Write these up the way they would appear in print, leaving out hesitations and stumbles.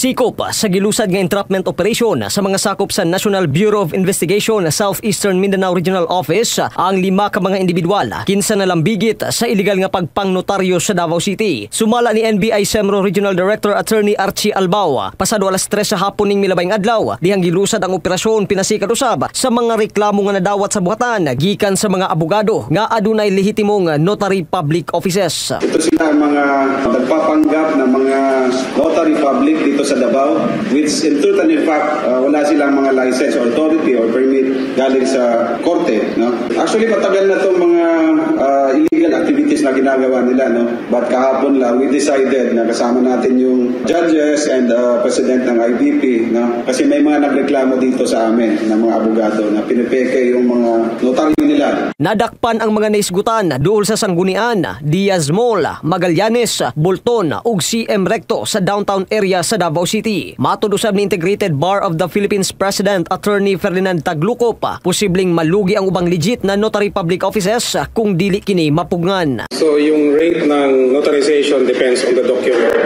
Sikop sa gilusad nga entrapment operation sa mga sakop sa National Bureau of Investigation Southeastern Mindanao Regional Office ang 5 ka mga individual kinsa nalambigit sa illegal nga pagpangnotaryo sa Davao City. Sumala ni NBI Semro Regional Director Attorney Archie Albao pasado alas 3 sa hapon ning milabayng adlaw dihang gilusad ang operasyon pinasikat usab sa mga reklamo nga nadawat sa buhatan gikan sa mga abogado nga adunay lehitimong notary public offices. Ito sila mga nagpapanggap na mga notary public dito sa Davao, which in truth and in fact, wala silang mga license or authority or permit galing sa korte. No? Actually, matagal na itong mga illegal activities na ginagawa nila. No? But kahapon lang, we decided na kasama natin yung judges and president ng IBP. No? Kasi may mga nagreklamo dito sa amin ng mga abogado na pinipeke yung mga notaryo nila. Nadakpan ang mga naisgutan duol sa Sanggunian, Diaz Mall, Magallanes, Bolton ug CM Recto sa downtown area sa Davao City. Matud usab ni Integrated Bar of the Philippines President Attorney Ferdinand Taglukop, posibleng malugi ang ubang legit na notary public offices kung dili kini mapugngan. So yung rate ng notarization depends on the document.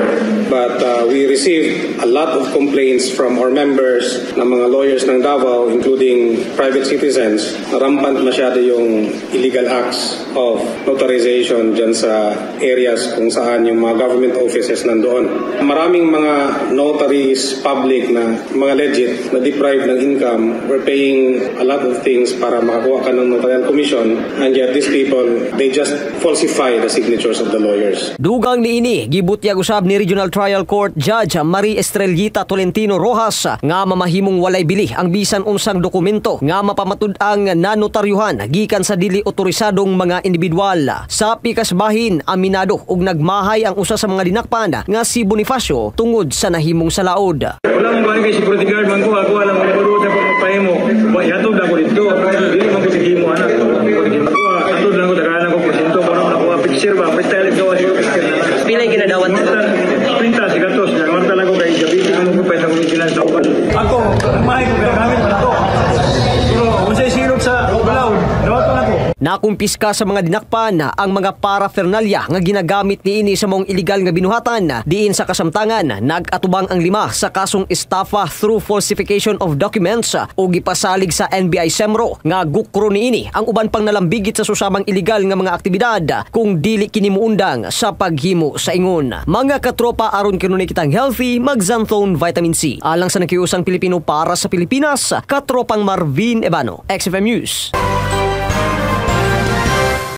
But we received a lot of complaints from our members na mga lawyers ng Davao, including private citizens, na rampant masyado yung illegal acts of notarization dyan sa areas kung saan yung mga government offices nandoon. Maraming mga notaries public na mga legit na deprived ng income were paying a lot of things para makakuha ka ng notarial commission, and yet these people, they just falsify the signatures of the lawyers. Dugang niini gibutyag usab ni Regional Trial Court Judge Marie Estrellita Tolentino Rojas nga mamahimong walay bili ang bisan unsang dokumento nga mapamatud-ang nanotaryuhan gikan sa dili otorisadong mga individual. Sa pikas bahin, aminado ug nagmahay ang usa sa mga dinakpan nga si Bonifacio tungod sa nahimong salaod. Wala mong bagay si security guard man ko, ako alam mo pagod na pagpapahimo. Yatod ako dito, dili man ko sigimo anak. Yatod lang ko dagahan ko porsyento ko na ako picture ba, freestyle ito kasi picture na. Pilay ginadawat pinta si Gatos, naman talaga kay gabi ko mo pa sa kumikilan sa uban. Ako, mahay ko gamit man ako. Pero unsay sirop sa balaod, dawat pa nako. Nakumpiska sa mga dinakpan ang mga paraphernalia nga ginagamit niini sa mong illegal nga binuhatan. Diin sa kasamtangan, nag-atubang ang 5 sa kasong estafa through falsification of documents o gipasalig sa NBI Semro nga gukro niini ang uban pang nalambigit sa susamang illegal nga mga aktibidad kung dili kini muundang sa paghimo sa ingon. Mga katropa aron kanunay kitang healthy, mag-Xanthone Vitamin C. Alang sa nakiusang Pilipino para sa Pilipinas, katropang Marvin Ebano, XFM News.